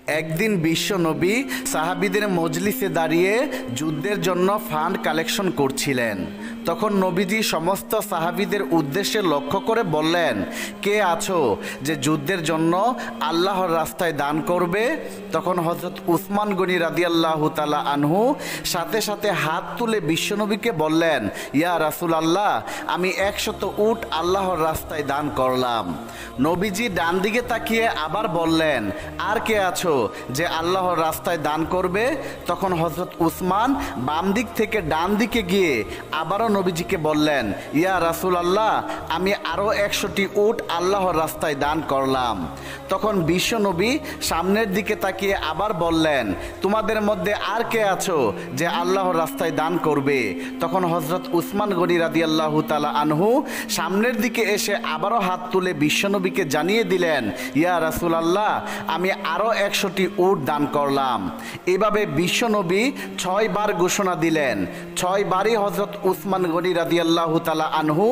একদিন বিশ্ব নবী সাহাবীদের মজলিসে দাঁড়িয়ে যুদ্ধের জন্য ফান্ড কালেকশন করছিলেন। তখন নবীজি সমস্ত সাহাবীদের উদ্দেশ্যে লক্ষ্য করে বললেন, কে আছো যে যুদ্ধের জন্য আল্লাহর রাস্তায় দান করবে? তখন হযরত উসমান গনি রাদিয়াল্লাহু তাআলা আনহু সাথে সাথে হাত তুলে বিশ্বনবীকে বললেন, ইয়া রাসূলুল্লাহ, আমি 100 উট আল্লাহর রাস্তায় দান করলাম। নবীজি ডান দিকে তাকিয়ে আবার বললেন, আর কে আছো যে আল্লাহর রাস্তায় দান করবে? তখন হযরত উসমান বাম দিক থেকে ডান দিকে গিয়ে আবারও নবীজিকে বললেন, ইয়া রাসূলুল্লাহ, আমি আরও 100টি উট আল্লাহর রাস্তায় দান করলাম। তখন বিশ্ব নবী সামনের দিকে তাকিয়ে আবার বললেন, তোমাদের মধ্যে আর কে আছো যে আল্লাহর রাস্তায় দান করবে? তখন হযরত উসমান গনি রাদিয়াল্লাহু তাআলা আনহু সামনের দিকে এসে আবারও হাত তুলে বিশ্বনবীকে জানিয়ে দিলেন, ইয়া রাসূলুল্লাহ, আমি আরও 100টি উট দান করলাম। এভাবে বিশ্বনবী 6 বার ঘোষণা দিলেন। 6 বারই হযরত উসমান গনি রাদিয়াল্লাহু তাআলা আনহু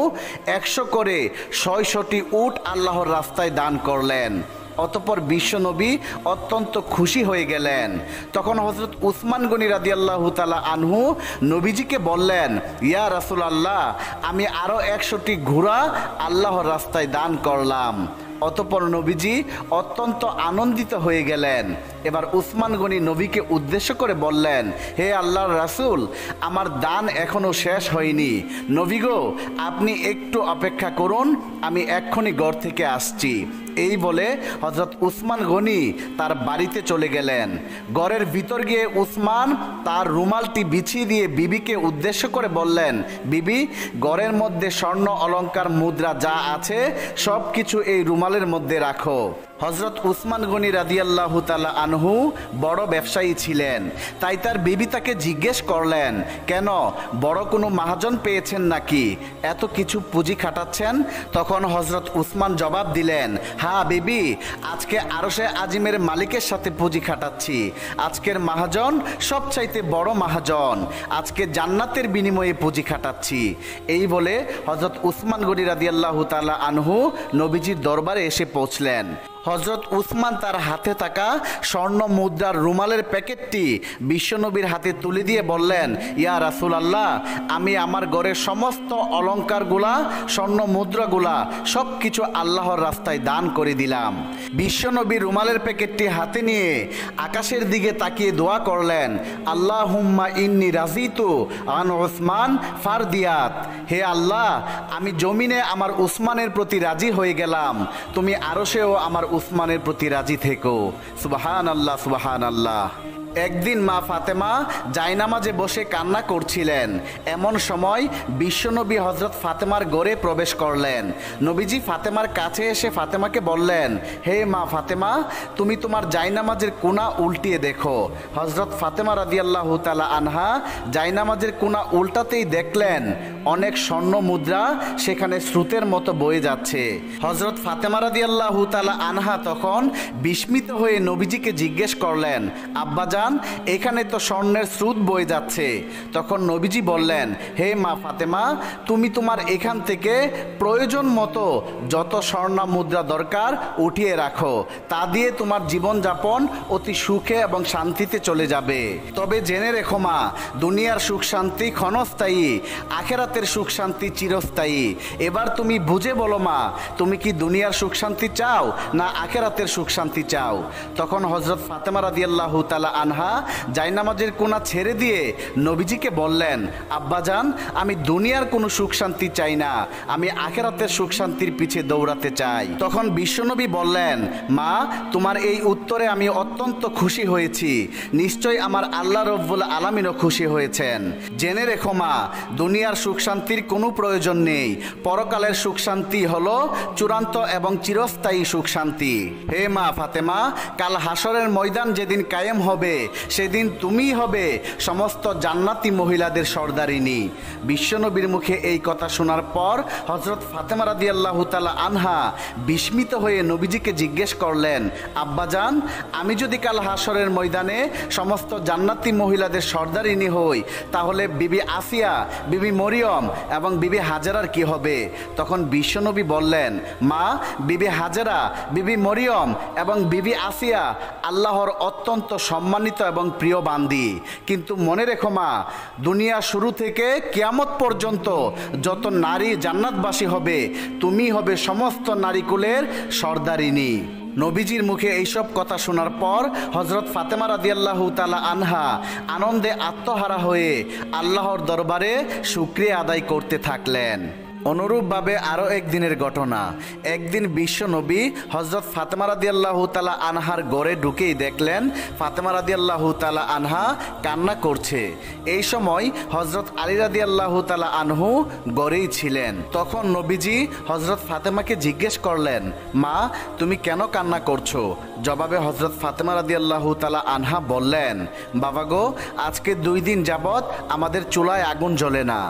100 করে 600টি উট আল্লাহর রাস্তায় দান করলেন। অতঃপর বিশ্বনবী অত্যন্ত খুশি হয়ে গেলেন। তখন হযরত উসমান গনি রাদিয়াল্লাহু তাআলা আনহু নবীজিকে বললেন, ইয়া রাসূলুল্লাহ, আমি আরও 100টি ঘোড়া আল্লাহর রাস্তায় দান করলাম। অতঃপর নবীজি অত্যন্ত আনন্দিত হয়ে গেলেন। এবার উসমান গনি নবীকে উদ্দেশ্য করে বললেন, হে আল্লাহর রাসূল, আমার দান এখনো শেষ হয়নি। নবী গো, আপনি একটু অপেক্ষা করুন, আমি এক্ষুনি ঘর থেকে আসছি। এই বলে হযরত উসমান গনি তার বাড়িতে চলে গেলেন। ঘরের ভিতর গিয়ে উসমান তার রুমালটি বিছিয়ে দিয়ে বিবিকে উদ্দেশ্য করে বললেন, বিবি, ঘরের মধ্যে স্বর্ণ অলংকার মুদ্রা যা আছে সব কিছু এই রুমালের মধ্যে রাখো। হযরত উসমান গনি রাদিয়াল্লাহু তাআলা আনহু বড় ব্যবসায়ী ছিলেন, তাই তার বিবি তাকে জিজ্ঞেস করলেন, কেন, বড় কোনো মহাজন পেয়েছেন নাকি এত কিছু পুঁজি খাটাচ্ছেন? তখন হযরত উসমান জবাব দিলেন, হ্যাঁ বিবি, আজকে আরশে আজিমের মালিকের সাথে পুঁজি খাটাচ্ছি। আজকের মহাজন সবচাইতে বড় মহাজন, আজকে জান্নাতের বিনিময়ে পুঁজি খাটাচ্ছি। এই বলে হযরত উসমান গনি রাদিয়াল্লাহু তাআলা আনহু নবীজির দরবারে এসে পৌঁছলেন। হযরত উসমান তার হাতে থাকা স্বর্ণ মুদ্রার রুমালের প্যাকেটটি বিশ্বনবীর হাতে তুলে দিয়ে বললেন, ইয়া রাসূলুল্লাহ, আমি আমার ঘরের সমস্ত অলংকারগুলা, স্বর্ণ মুদ্রাগুলা সব কিছু আল্লাহর রাস্তায় দান করে দিলাম। বিশ্বনবী রুমালের প্যাকেটটি হাতে নিয়ে আকাশের দিকে তাকিয়ে দোয়া করলেন, আল্লাহুম্মা ইন্নী রাজিতু আন উসমান ফারদিয়াত। হে আল্লাহ, আমি জমিনে আমার উসমানের প্রতি রাজি হয়ে গেলাম, তুমি আরশেও আমার উসমানের প্রতি রাজি থেকো। সুবহানাল্লাহ, সুবহানাল্লাহ। একদিন মা ফাতেমা জায়নামাজে বসে কান্না করছিলেন। এমন সময় বিশ্বনবী হযরত ফাতেমার ঘরে প্রবেশ করলেন। নবীজি ফাতেমার কাছে এসে ফাতেমাকে বললেন, হে মা ফাতেমা, তুমি তোমার জায়নামাজের কোনা উল্টিয়ে দেখো। হযরত ফাতেমা রাদিয়াল্লাহু তাআলা আনহা জায়নামাজের কোনা উল্টাতেই দেখলেন অনেক স্বর্ণ মুদ্রা সেখানে স্রোতের মতো বয়ে যাচ্ছে। হযরত ফাতেমা রাদিয়াল্লাহু তাআলা আনহা তখন বিস্মিত হয়ে নবীজিকে জিজ্ঞেস করলেন, আব্বাজান, এখানে তো স্বর্ণের স্রোত বয়ে যাচ্ছে। তখন নবীজি বললেন, হে মা ফাতেমা, তুমি তোমার এখান থেকে প্রয়োজন মতো যত স্বর্ণ মুদ্রা দরকার উঠিয়ে রাখো, তা দিয়ে তোমার জীবনযাপন অতি সুখে এবং শান্তিতে চলে যাবে। তবে জেনে রেখো মা, দুনিয়ার সুখ শান্তি ক্ষণস্থায়ী, আখিরাতের সুখ শান্তি চিরস্থায়ী। এবার তুমি বুঝে বলো মা, তুমি কি দুনিয়ার সুখ শান্তি চাও না আখিরাতের সুখ শান্তি চাও? তখন হযরত ফাতেমা রাদিয়াল্লাহু তাআলা আনহা জায়নামাজের কোনা ছেড়ে দিয়ে নবীজিকে বললেন, আব্বাজান, আমি দুনিয়ার কোনো সুখ শান্তি চাই না, আমি আখিরাতের সুখ শান্তির পিছে দৌড়াতে চাই। তখন বিশ্বনবী বললেন, মা, তোমার এই উত্তরে আমি অত্যন্ত খুশি হয়েছি, নিশ্চয় আমার আল্লাহ রব্বুল আলামিনও খুশি হয়েছেন। জেনে রেখো মা, দুনিয়ার সুখ শান্তির কোনো প্রয়োজন নেই, পরকালের সুখ শান্তি হলো চূড়ান্ত এবং চিরস্থায়ী সুখ শান্তি। হে মা ফাতেমা, কাল হাসরের ময়দান যেদিন কায়েম হবে, সেদিন তুমিই হবে সমস্ত জান্নাতি মহিলাদের সর্দারিনী। বিশ্বনবীর মুখে এই কথা শোনার পর হযরত ফাতেমা রাদিয়াল্লাহু তাআলা আনহা বিস্মিত হয়ে নবীজিকে জিজ্ঞেস করলেন, আব্বাজান, আমি যদি কাল হাসরের ময়দানে সমস্ত জান্নাতি মহিলাদের সর্দারিনী হই, তাহলে বিবি আসিয়া, বিবি মরিয়ম এবং বিবি হাজেরার কি হবে? তখন বিশ্বনবী বললেন, মা, বিবি হাজেরা, বিবি মরিয়ম এবং বিবি আসিয়া আল্লাহর অত্যন্ত সম্মানিত এবং প্রিয় বান্দি। কিন্তু মনে রেখো মা, দুনিয়া শুরু থেকে কিয়ামত পর্যন্ত যত নারী জান্নাতবাসী হবে, তুমি হবে সমস্ত নারীকুলের সর্দারিনী। নবীজির মুখে এইসব কথা শোনার পর হযরত ফাতেমা রাদিয়াল্লাহু তাআলা আনহা আনন্দে আত্মহারা হয়ে আল্লাহর দরবারে শুকরিয়া আদায় করতে থাকলেন। অনুরূপভাবে আরও একদিনের ঘটনা। একদিন বিশ্ব নবী হযরত ফাতেমা রাদিয়াল্লাহু তাআলা আনহার ঘরে ঢুকেই দেখলেন ফাতেমা রাদিয়াল্লাহু তাআলা আনহা কান্না করছে। এই সময় হযরত আলী রাদিয়াল্লাহু তাআলা আনহু ঘরেই ছিলেন। তখন নবীজি হযরত ফাতেমাকে জিজ্ঞেস করলেন, মা, তুমি কেন কান্না করছো? জবাবে হযরত ফাতেমা রাদিয়াল্লাহু তাআলা আনহা বললেন, বাবা গো, আজকে 2 দিন যাবৎ আমাদের চুলায় আগুন জ্বলে না।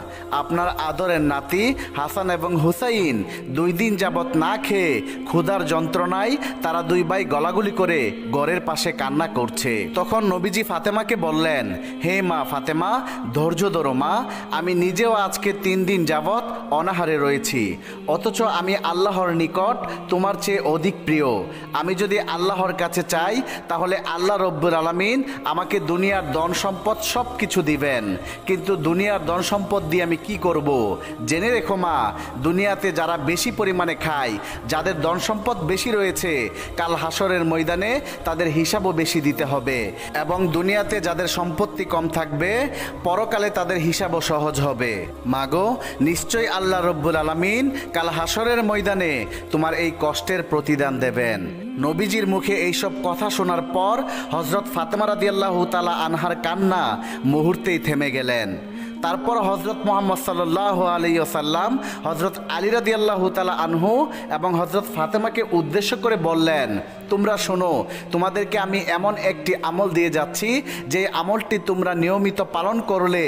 আপনার আদরের নাতি হাসান এবং হুসাইন 2 দিন যাবৎ না খেয়ে ক্ষুধার যন্ত্রণায় তারা 2 ভাই গলাগুলি করে ঘরের পাশে কান্না করছে। তখন নবীজি ফাতেমাকে বললেন, হে মা ফাতেমা, ধৈর্য ধরো মা, আমি নিজেও আজকে 3 দিন যাবৎ অনাহারে রয়েছি, অথচ আমি আল্লাহর নিকট তোমার চেয়ে অধিক প্রিয়। আমি যদি আল্লাহর কাছে চাই, তাহলে আল্লাহ রব্বুল আলামিন আমাকে দুনিয়ার ধন সম্পদ সব কিছু দিবেন, কিন্তু দুনিয়ার ধন সম্পদ দিয়ে আমি কি করব? জেনে রেখো মা, দুনিয়াতে যারা বেশি পরিমাণে খায়, যাদের ধন সম্পদ বেশি রয়েছে, কাল হাসরের ময়দানে তাদের হিসাবও বেশি দিতে হবে, এবং দুনিয়াতে যাদের সম্পত্তি কম থাকবে, পরকালে তাদের হিসাবও সহজ হবে। মাগো, নিশ্চয়ই আল্লাহ রব্বুল আলামিন কাল হাসরের ময়দানে তোমার এই কষ্টের প্রতিদান দেবেন। নবীজির মুখে এইসব কথা শোনার পর হযরত ফাতেমা রাদিয়াল্লাহু তাআলা আনহার কান্না মুহূর্তেই থেমে গেলেন। তারপর হযরত মুহাম্মদ সাল্লাল্লাহু আলাইহি ওয়াসাল্লাম হযরত আলী রাদিয়াল্লাহু তাআলা আনহু এবং হযরত ফাতেমাকে উদ্দেশ্য করে বললেন, তোমরা শোনো, তোমাদেরকে আমি এমন একটি আমল দিয়ে যাচ্ছি, যে আমলটি তোমরা নিয়মিত পালন করলে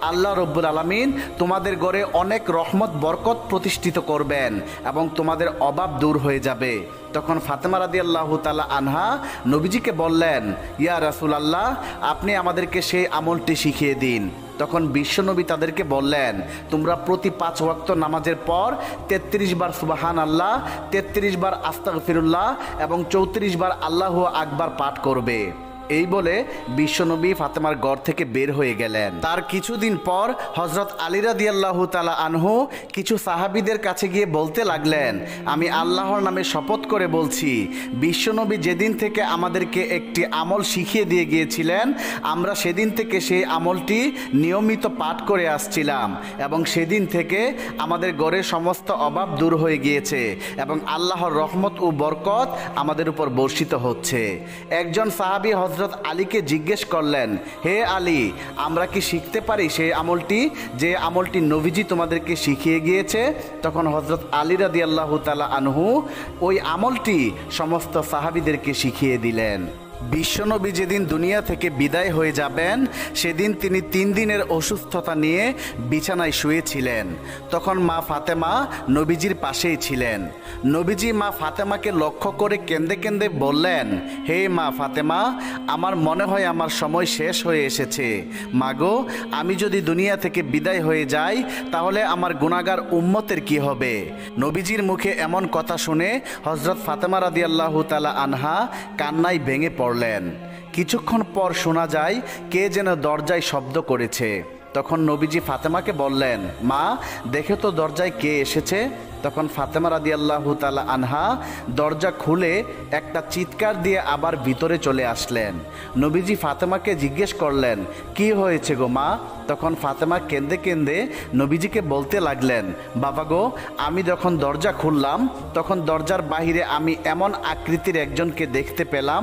আল্লাহ রব্বুল আলামিন তোমাদের ঘরে অনেক রহমত বরকত প্রতিষ্ঠিত করবেন এবং তোমাদের অভাব দূর হয়ে যাবে। তখন ফাতেমা রাদিয়াল্লাহু তাআলা আনহা নবীজিকে বললেন, ইয়া রাসূলুল্লাহ, আপনি আমাদেরকে সেই আমলটি শিখিয়ে দিন। তখন বিশ্বনবী তাদেরকে বললেন, তোমরা প্রতি 5 ওয়াক্ত নামাজের পর 33 বার সুবহানাল্লাহ, 33 বার আস্তাগফিরুল্লাহ এবং 34 বার আল্লাহু আকবার পাঠ করবে। এই বলে বিশ্বনবী ফাতেমার ঘর থেকে বের হয়ে গেলেন। তার কিছুদিন পর হযরত আলী রাদিয়াল্লাহু তাআলা আনহু কিছু সাহাবীদের কাছে গিয়ে বলতে লাগলেন, আমি আল্লাহর নামে শপথ করে বলছি, বিশ্বনবী যেদিন থেকে আমাদেরকে একটি আমল শিখিয়ে দিয়ে গিয়েছিলেন, আমরা সেদিন থেকে সেই আমলটি নিয়মিত পাঠ করে আসছিলাম, এবং সেদিন থেকে আমাদের ঘরের সমস্ত অভাব দূর হয়ে গিয়েছে এবং আল্লাহর রহমত ও বরকত আমাদের উপর বর্ষিত হচ্ছে। একজন সাহাবী হযরত আলীকে জিজ্ঞেস করলেন, হে আলী, আমরা কি শিখতে পারি সেই আমলটি, যে আমলটি নবীজি তোমাদেরকে শিখিয়ে গিয়েছে? তখন হযরত আলী রাদিয়াল্লাহু তাআলা আনহু ওই আমলটি সমস্ত সাহাবীদেরকে শিখিয়ে দিলেন। বিশ্বনবী যেদিন দুনিয়া থেকে বিদায় হয়ে যাবেন, সেদিন তিনি 3 দিনের অসুস্থতা নিয়ে বিছানায় শুয়েছিলেন। তখন মা ফাতেমা নবীজির পাশেই ছিলেন। নবীজি মা ফাতেমাকে লক্ষ্য করে কেঁদে কেঁদে বললেন, হে মা ফাতেমা, আমার মনে হয় আমার সময় শেষ হয়ে এসেছে। মাগো, আমি যদি দুনিয়া থেকে বিদায় হয়ে যাই, তাহলে আমার গুনাহগার উম্মতের কি হবে? নবীজির মুখে এমন কথা শুনে হযরত ফাতেমা রাদিয়াল্লাহু তাআলা আনহা কান্নায় ভেঙে পড়লেন। কিছুক্ষণ পর শোনা যায় কে যেন দরজায় শব্দ করেছে। তখন নবীজি ফাতেমাকে বললেন, মা, দেখে তো দরজায় কে এসেছে। তখন ফাতেমা রাদিয়াল্লাহু তাআলা আনহা দরজা খুলে একটা চিৎকার দিয়ে আবার ভিতরে চলে আসলেন। নবীজি ফাতেমাকে জিজ্ঞেস করলেন, কি হয়েছে গো মা? তখন ফাতেমা কেঁদে কেঁদে নবীজিকে বলতে লাগলেন, বাবা গো, আমি যখন দরজা খুললাম, তখন দরজার বাহিরে আমি এমন আকৃতির একজনকে দেখতে পেলাম,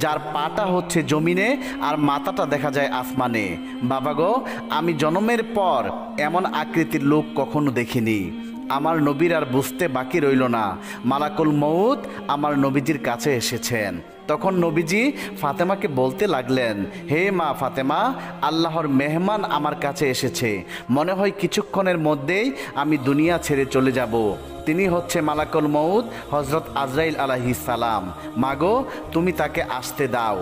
যার পাটা হচ্ছে জমিনে আর মাথাটা দেখা যায় আসমানে। বাবা গো, আমি জন্মের পর এমন আকৃতির লোক কখনো দেখিনি। আমার নবীর আর বুঝতে বাকি রইল না, মালাকুল মউত আমার নবীজির কাছে এসেছেন। তখন নবীজি ফাতেমাকে বলতে লাগলেন, হে মা ফাতেমা, আল্লাহর মেহমান আমার কাছে এসেছে, মনে হয় কিছুক্ষণের মধ্যেই আমি দুনিয়া ছেড়ে চলে যাব। তিনি হচ্ছে মালাকুল মউত হযরত আজরাইল আলাইহিস সালাম। মাগো, তুমি তাকে আসতে দাও।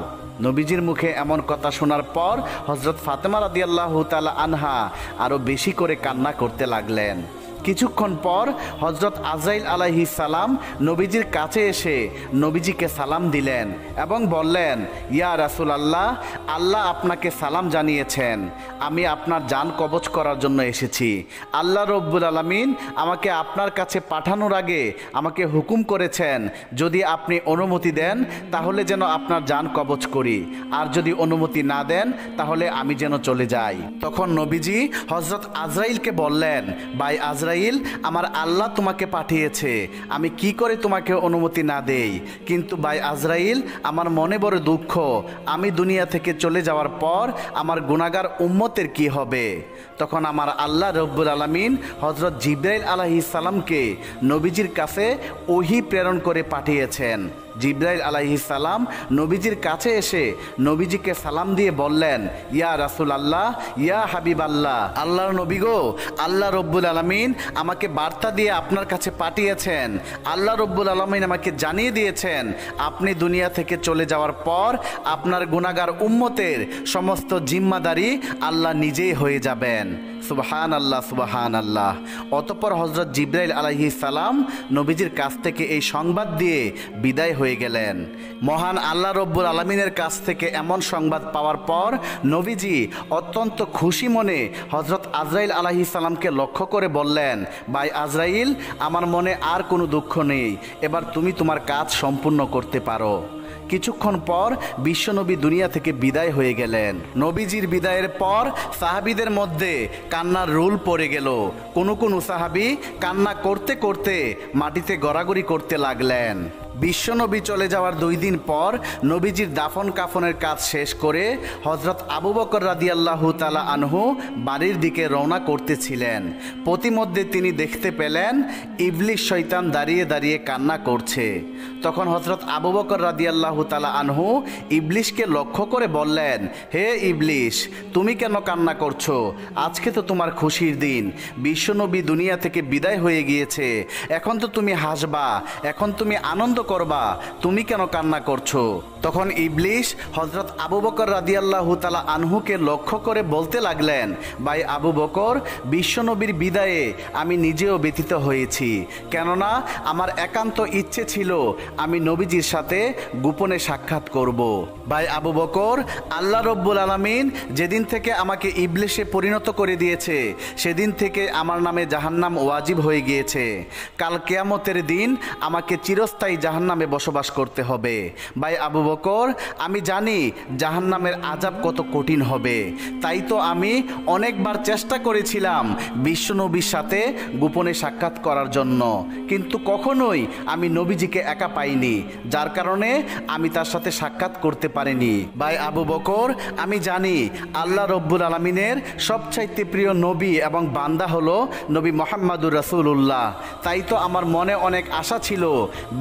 নবীজির মুখে এমন কথা শোনার পর হযরত ফাতেমা রাদিয়াল্লাহু তাআলা আনহা আরও বেশি করে কান্না করতে লাগলেন। কিছুক্ষণ পর হযরত আজরাইল আলাইহিস সালাম নবীজির কাছে এসে নবীজিকে সালাম দিলেন এবং বললেন, ইয়া রাসূলুল্লাহ, আল্লাহ আপনাকে সালাম জানিয়েছেন। আমি আপনার জান কবজ করার জন্য এসেছি। আল্লাহ রব্বুল আলামিন আমাকে আপনার কাছে পাঠানোর আগে আমাকে হুকুম করেছেন, যদি আপনি অনুমতি দেন তাহলে যেন আপনার জান কবজ করি, আর যদি অনুমতি না দেন তাহলে আমি যেন চলে যাই। তখন নবীজি হযরত আজরাইলকে বললেন, ভাই আজরাইল, আমার আল্লাহ তোমাকে পাঠিয়েছে, আমি কি করে তোমাকে অনুমতি না দেই? কিন্তু ভাই আজরাইল, আমার মনে বড় দুঃখ, আমি দুনিয়া থেকে চলে যাওয়ার পর আমার গুনাহগার উম্মতের কি হবে? তখন আমার আল্লাহ রব্বুল আলামিন হযরত জিবরাইল আলাইহিস সালামকে নবীজির কাছে ওহী প্রেরণ করে পাঠিয়েছেন। জিবরাইল আলাইহিস সালাম নবীজির কাছে এসে নবীজিকে সালাম দিয়ে বললেন, ইয়া রাসূলুল্লাহ, ইয়া হাবিবাল্লাহ, আল্লাহর নবী গো, আল্লাহ রব্বুল আলামিন আমাকে বার্তা দিয়ে আপনার কাছে পাঠিয়েছেন। আল্লাহ রব্বুল আলামিন আমাকে জানিয়ে দিয়েছেন, আপনি দুনিয়া থেকে চলে যাওয়ার পর আপনার গুনাহগার উম্মতের সমস্ত জিম্মাদারি আল্লাহ নিজেই হয়ে যাবেন। সুবহান আল্লাহ, সুবহান আল্লাহ। অতঃপর হযরত জিবরাইল আলাইহিস সালাম নবীজির কাছ থেকে এই সংবাদ দিয়ে বিদায় হয়ে গেলেন। মহান আল্লাহ রব্বুল আলামিনের কাছ থেকে এমন সংবাদ পাওয়ার পর নবীজি অত্যন্ত খুশি মনে হযরত আজরাইল আলাইহিস সালামকে লক্ষ্য করে বললেন, ভাই আজরাইল, আমার মনে আর কোনো দুঃখ নেই, এবার তুমি তোমার কাজ সম্পূর্ণ করতে পারো। কিছুক্ষণ পর বিশ্বনবী দুনিয়া থেকে বিদায় হয়ে গেলেন। নবীজির বিদায়ের পর সাহাবীদের মধ্যে কান্নার রোল পড়ে গেল। কোনো সাহাবী কান্না করতে করতে মাটিতে গড়াগড়ি করতে লাগলেন। বিশ্বনবী চলে যাওয়ার 2 দিন পর নবীজির দাফন কাফনের কাজ শেষ করে হযরত আবু বকর রাদিয়াল্লাহু তাআলা আনহু বাড়ির দিকে রওনা করতেছিলেন। প্রতিমধ্যে তিনি দেখতে পেলেন ইবলিস শয়তান দাঁড়িয়ে দাঁড়িয়ে কান্না করছে। তখন হযরত আবু বকর রাদিয়াল্লাহু তাআলা আনহু ইবলিসকে লক্ষ্য করে বললেন, হে ইবলিস, তুমি কেন কান্না করছো? আজকে তো তোমার খুশির দিন, বিশ্বনবী দুনিয়া থেকে বিদায় হয়ে গিয়েছে, এখন তো তুমি হাসবা, এখন তুমি আনন্দ করবা, তুমি কেন কান্না করছো? তখন ইবলিস হযরত আবু বকর রাদিয়াল্লাহু তাআলা আনহুকে লক্ষ্য করে বলতে লাগলেন, ভাই আবু বকর, বিশ্বনবীর বিদায়ে আমি নিজেও ব্যথিত হয়েছি, কেননা আমার একান্ত ইচ্ছে ছিল আমি নবীজির সাথে গোপনে সাক্ষাৎ করব। ভাই আবু বকর, আল্লাহ রব্বুল আলামিন যেদিন থেকে আমাকে ইবলিসে পরিণত করে দিয়েছে সেদিন থেকে আমার নামে জাহান্নাম ওয়াজিব হয়ে গিয়েছে। কাল কিয়ামতের দিন আমাকে চিরস্থায়ী জাহান্নামে বসবাস করতে হবে। ভাই আবু বকর, আমি জানি জাহান্নামের আযাব কত কঠিন হবে, তাই তো আমি অনেকবার চেষ্টা করেছিলাম বিশ্বনবীর সাথে গোপনে সাক্ষাৎ করার জন্য, কিন্তু কখনোই আমি নবীজিকে একা পাইনি, যার কারণে আমি তার সাথে সাক্ষাৎ করতে পারিনি। ভাই আবু বকর, আমি জানি আল্লাহ রব্বুল আলামিনের সবচাইতে প্রিয় নবী এবং বান্দা হলো নবী মুহাম্মদুর রাসূলুল্লাহ, তাই তো আমার মনে অনেক আশা ছিল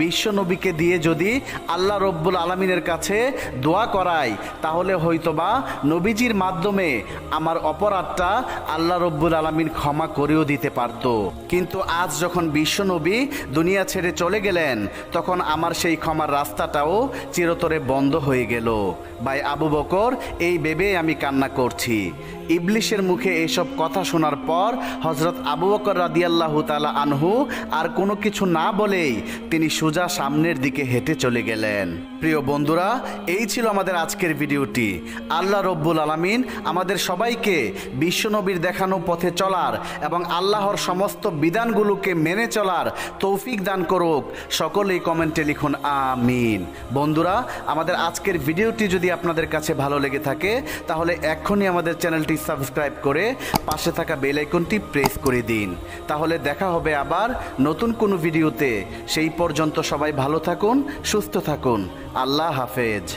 বিশ্বনবীকে দিয়ে যদি আল্লাহ রব্বুল আলামিনের কাছে দোয়া করাই তাহলে হয়তোবা নবীজির মাধ্যমে আমার অপরাধটা আল্লাহ রব্বুল আলামিন ক্ষমা করেও দিতে পারত। কিন্তু আজ যখন বিশ্বনবী দুনিয়া ছেড়ে চলে গেলেন তখন আমার সেই ক্ষমার রাস্তাটাও চিরতরে বন্ধ হয়ে গেল। ভাই আবু বকর, এই ভেবে আমি কান্না করছি। ইবলিসের মুখে এইসব কথা শোনার পর হযরত আবু বকর রাদিয়াল্লাহু তাআলা আনহু আর কোনো কিছু না বলেই তিনি সোজা সামনের দিকে হেঁটে চলে গেলেন। প্রিয় বন্ধুরা, এই ছিল আমাদের আজকের ভিডিওটি। আল্লাহ রব্বুল আলামিন আমাদের সবাইকে বিশ্বনবীর দেখানো পথে চলার এবং আল্লাহর সমস্ত বিধানগুলোকে মেনে চলার তৌফিক দান করুক। সকলেই কমেন্টে লিখুন আমিন। বন্ধুরা, আমাদের আজকের ভিডিওটি যদি আপনাদের কাছে ভালো লেগে থাকে তাহলে এখনই আমাদের চ্যানেলটি সাবস্ক্রাইব করে পাশে থাকা বেল আইকনটি প্রেস করে দিন। তাহলে দেখা হবে আবার নতুন কোনো ভিডিওতে। সেই পর্যন্ত সবাই ভালো থাকুন, সুস্থ থাকুন। আল্লাহ হাফেজ।